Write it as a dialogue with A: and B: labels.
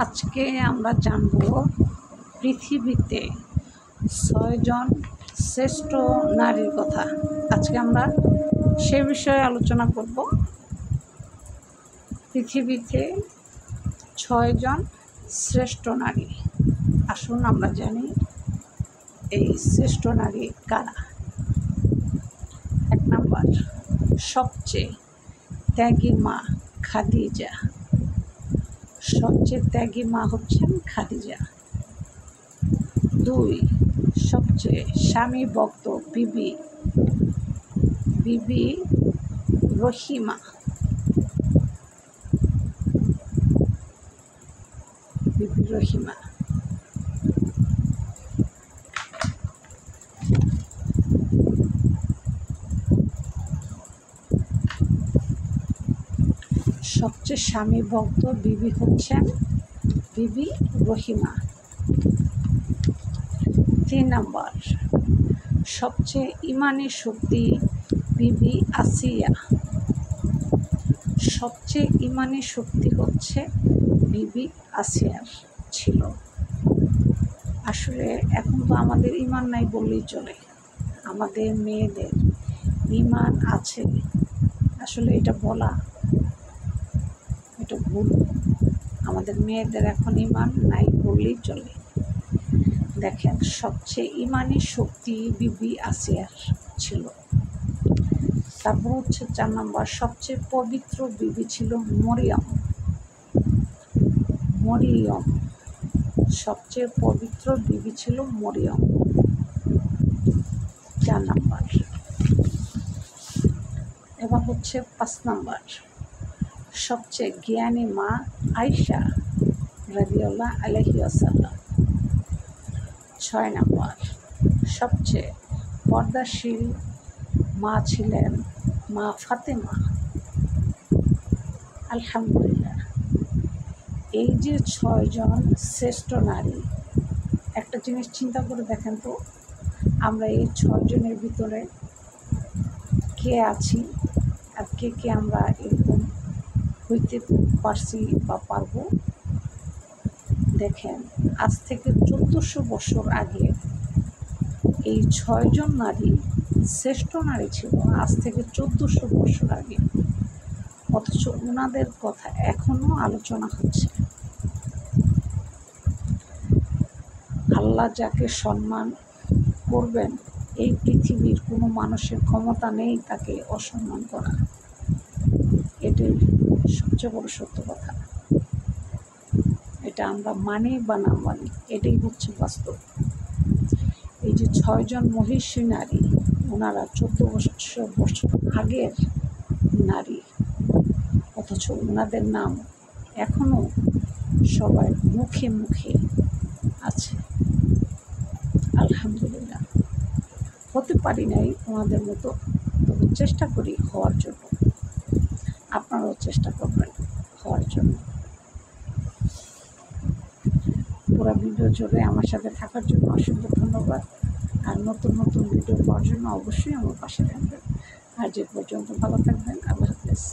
A: আজকে আমরা জানব পৃথিবীতে ৬ জন শ্রেষ্ঠ নারীর কথা। আজকে আমরা সে বিষয়ে আলোচনা করব। পৃথিবীতে ৬ জন শ্রেষ্ঠ নারী। আসুন আমরা জানি এই শ্রেষ্ঠ নারী কারা। ১ নাম্বার, সবচেয়ে ত্যাগী মা খাদিজা। সবচেয়ে ত্যাগী মা হচ্ছেন খাদিজা। ২, সবচেয়ে স্বামী ভক্ত বিবি রহিমা। সবচেয়ে স্বামী ভক্ত বিবি হচ্ছেন বিবি রহিমা। ৩ নাম্বার, সবচেয়ে ইমানি শক্তি বিবি আসিয়া। সবচেয়ে ইমানি শক্তি হচ্ছে বিবি আসিয়ার ছিল। আসলে এখন তো আমাদের ইমান নাই বললেই চলে, আমাদের মেয়েদের ইমান আছে। আসলে এটা বলা এটা ভুল। আমাদের মেয়েদের এখন ইমান নাই বললেই চলে। দেখেন, সবচেয়ে ইমানি শক্তি বিবি আসিয়ার ছিল। তারপর হচ্ছে ৪ নম্বর, সবচেয়ে পবিত্র বিবি ছিল মরিয়ম। সবচেয়ে পবিত্র বিবি ছিল মরিয়ম। ৪ নম্বর। এবার হচ্ছে ৫ নম্বর, সবচেয়ে জ্ঞানী মা আয়েশা রাদিয়াল্লাহু আলাইহি ওয়াসাল্লাম। ৬ নম্বর, সবচেয়ে পর্দাশীল মা ছিলেন মা ফাতেমা। আলহামদুলিল্লাহ। এই যে ৬ জন শ্রেষ্ঠ নারী, একটা জিনিস চিন্তা করে দেখেন তো, আমরা এই ৬ জনের ভিতরে কে আছি আর কে আমরা এরকম হইতে পারছি বা পারবো। দেখেন, আজ থেকে ১৪০০ বছর আগে এই ৬ জন নারী শ্রেষ্ঠ নারী ছিল, আজ থেকে ১৪০০ বছর আগে। অথচ ওনাদের কথা এখনো আলোচনা হচ্ছে। আল্লাহ যাকে সম্মান করবেন, এই পৃথিবীর কোনো মানুষের ক্ষমতা নেই তাকে অসম্মান করা। এটাই সবচেয়ে বড় সত্য কথা। এটা আমরা মানি বা না মানি, এটাই হচ্ছে বাস্তব। এই যে ৬ জন মহিষী নারী, ওনারা ১৪০০ বছর আগের নারী, অথচ ওনাদের নাম এখনো সবার মুখে মুখে আছে। আলহামদুলিল্লাহ। হতে পারি নাই ওনাদের মতো, তবে চেষ্টা করি হওয়ার জন্য। আপনারাও চেষ্টা করবেন হওয়ার জন্য। পুরো ভিডিও জুড়ে আমার সাথে থাকার জন্য অসংখ্য ধন্যবাদ। আর নতুন নতুন ভিডিও পাওয়ার জন্য অবশ্যই আমার পাশে থাকবেন। আর যে পর্যন্ত ভালো থাকবেন। আল্লাহ হাফেজ।